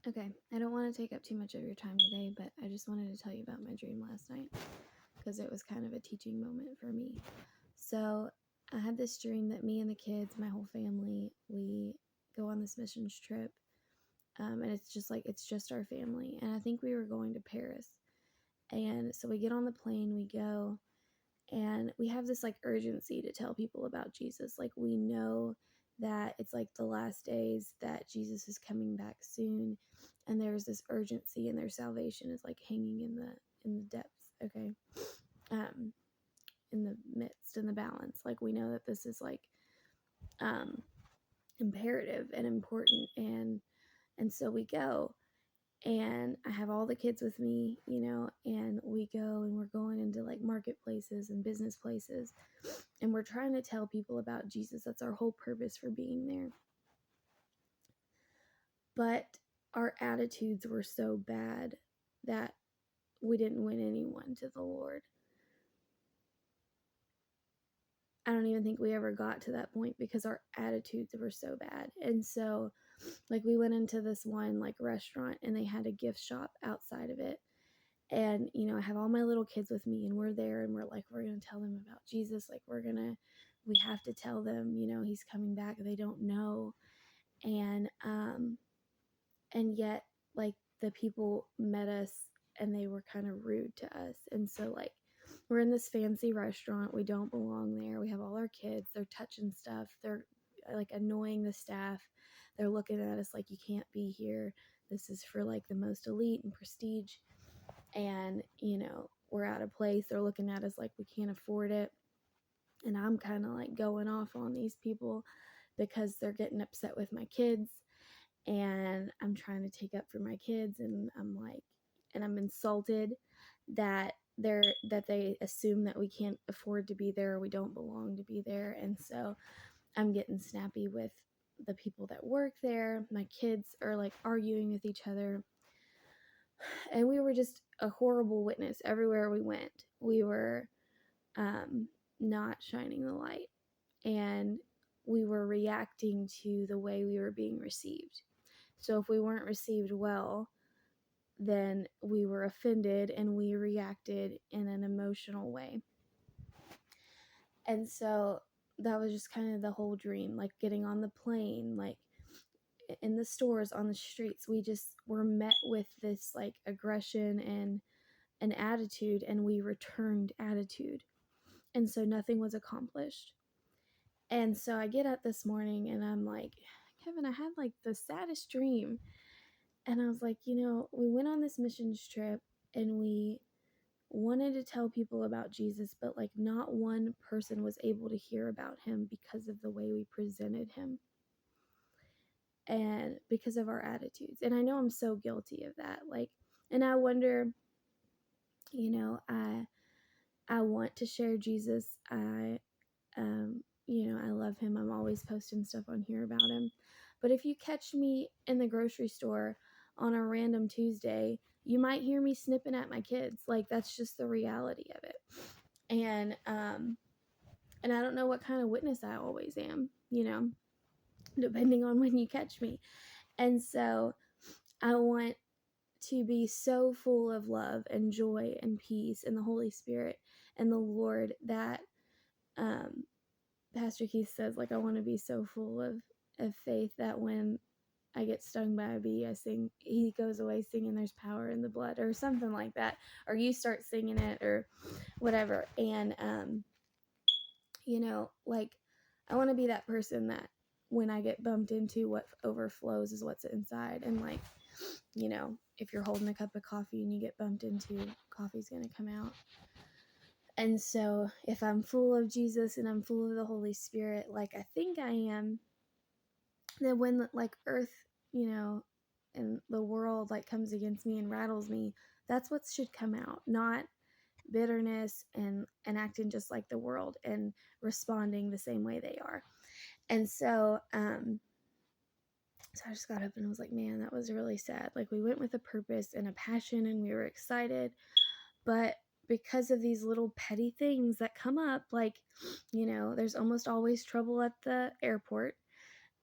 Okay, I don't want to take up too much of your time today, but I just wanted to tell you about my dream last night because it was kind of a teaching moment for me. So, I had this dream that me and the kids, my whole family, we go on this missions trip. And it's just our family. And I think we were going to Paris. And so we get on the plane, we go, and we have this like urgency to tell people about Jesus. Like we know that it's like the last days, that Jesus is coming back soon, and there's this urgency, and their salvation is like hanging in the depths, okay? Um in the midst, in the balance. Like we know that this is like um imperative and important, and so we go, and I have all the kids with me, and we go, and we're going into like marketplaces and business places, and we're trying to tell people about Jesus. That's our whole purpose for being there. But our attitudes were so bad that we didn't win anyone to the Lord. I don't even think we ever got to that point because our attitudes were so bad. And so, like, we went into this one like restaurant, and they had a gift shop outside of it. And, I have all my little kids with me, and we're there, and we're like, we're going to tell them about Jesus. Like, we have to tell them, he's coming back. They don't know. And yet, like, the people met us, and they were kind of rude to us. And so, like, we're in this fancy restaurant. We don't belong there. We have all our kids. They're touching stuff. They're like annoying the staff. They're looking at us like, you can't be here. This is for like the most elite and prestige. And, we're out of place. They're looking at us like we can't afford it. And I'm kind of like going off on these people because they're getting upset with my kids. And I'm trying to take up for my kids. And I'm insulted that they assume that we can't afford to be there, or we don't belong to be there. And so I'm getting snappy with the people that work there. My kids are like arguing with each other. And we were just a horrible witness everywhere we went. We were not shining the light, and we were reacting to the way we were being received. So if we weren't received well, then we were offended, and we reacted in an emotional way. And so that was just kind of the whole dream, like getting on the plane, like in the stores, on the streets. We just were met with this like aggression and an attitude, and we returned attitude. And so nothing was accomplished. And so I get up this morning, and I'm like, Kevin, I had like the saddest dream. And I was like, we went on this missions trip, and we wanted to tell people about Jesus, but like not one person was able to hear about him because of the way we presented him and because of our attitudes. And I know I'm so guilty of that. Like, and I wonder, I want to share Jesus. I love him. I'm always posting stuff on here about him. But if you catch me in the grocery store on a random Tuesday, you might hear me snipping at my kids. Like, that's just the reality of it. And I don't know what kind of witness I always am, depending on when you catch me. And so I want to be so full of love and joy and peace and the Holy Spirit and the Lord that Pastor Keith says, like, I want to be so full of faith that when I get stung by a bee, I sing, he goes away singing there's power in the blood, or something like that, or you start singing it, or whatever. And like, I want to be that person that when I get bumped into, what overflows is what's inside. And like, if you're holding a cup of coffee and you get bumped into, coffee's going to come out. And so if I'm full of Jesus and I'm full of the Holy Spirit, like I think I am, then when like earth, and the world like comes against me and rattles me, that's what should come out, not bitterness and acting just like the world and responding the same way they are. And so I just got up and was like, man, that was really sad. Like, we went with a purpose and a passion, and we were excited, but because of these little petty things that come up, like, there's almost always trouble at the airport.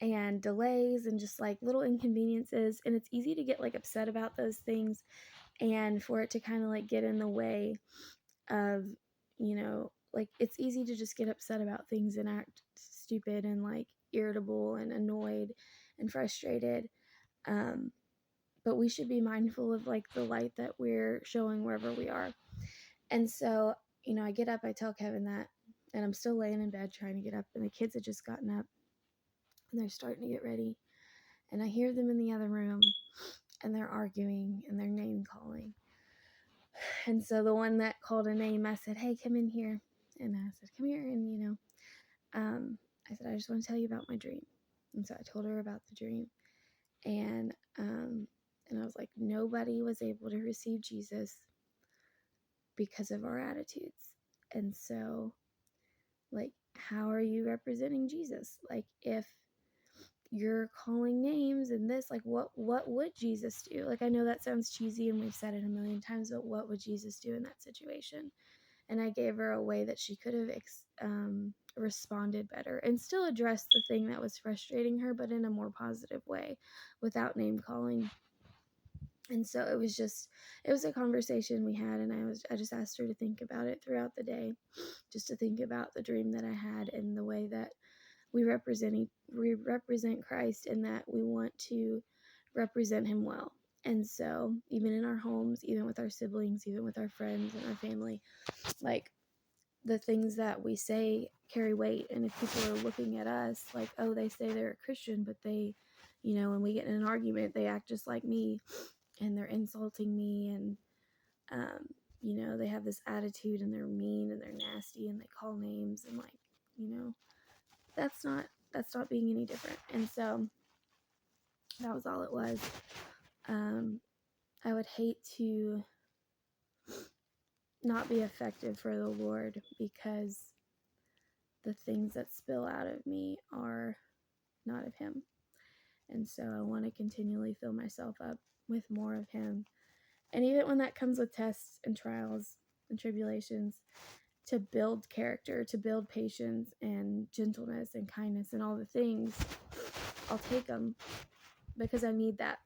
and delays and just like little inconveniences. And it's easy to get like upset about those things and for it to kind of like get in the way of, like it's easy to just get upset about things and act stupid and like irritable and annoyed and frustrated. Um, but we should be mindful of like the light that we're showing wherever we are. And so, I get up, I tell Kevin that, and I'm still laying in bed trying to get up, and the kids had just gotten up and they're starting to get ready. And I hear them in the other room and they're arguing and they're name calling. And so the one that called a name, I said, "Hey, come in here." And I said, "Come here." And, I said, "I just want to tell you about my dream." And so I told her about the dream. And, and I was like, nobody was able to receive Jesus because of our attitudes. And so, like, how are you representing Jesus? Like, if you're calling names and this, like, what would Jesus do? Like, I know that sounds cheesy and we've said it a million times, but what would Jesus do in that situation? And I gave her a way that she could have responded better and still addressed the thing that was frustrating her, but in a more positive way without name calling. And so it was a conversation we had, and I just asked her to think about it throughout the day, just to think about the dream that I had and the way that we represent Christ, and that we want to represent him well. And so even in our homes, even with our siblings, even with our friends and our family, like the things that we say carry weight. And if people are looking at us like, oh, they say they're a Christian, but they, when we get in an argument, they act just like me and they're insulting me, and they have this attitude and they're mean and they're nasty and they call names, and like, that's not being any different. And so that was all it was. I would hate to not be effective for the Lord because the things that spill out of me are not of him. And so I want to continually fill myself up with more of him. And even when that comes with tests and trials and tribulations, to build character, to build patience and gentleness and kindness and all the things, I'll take them because I need that.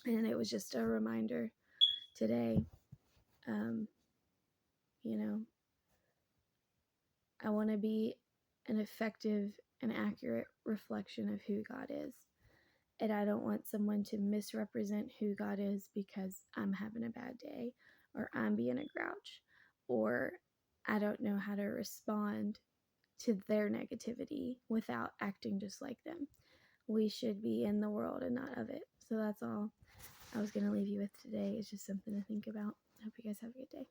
And it was just a reminder today. I want to be an effective and accurate reflection of who God is. And I don't want someone to misrepresent who God is because I'm having a bad day, or I'm being a grouch, or I don't know how to respond to their negativity without acting just like them. We should be in the world and not of it. So that's all I was going to leave you with today. It's just something to think about. I hope you guys have a good day.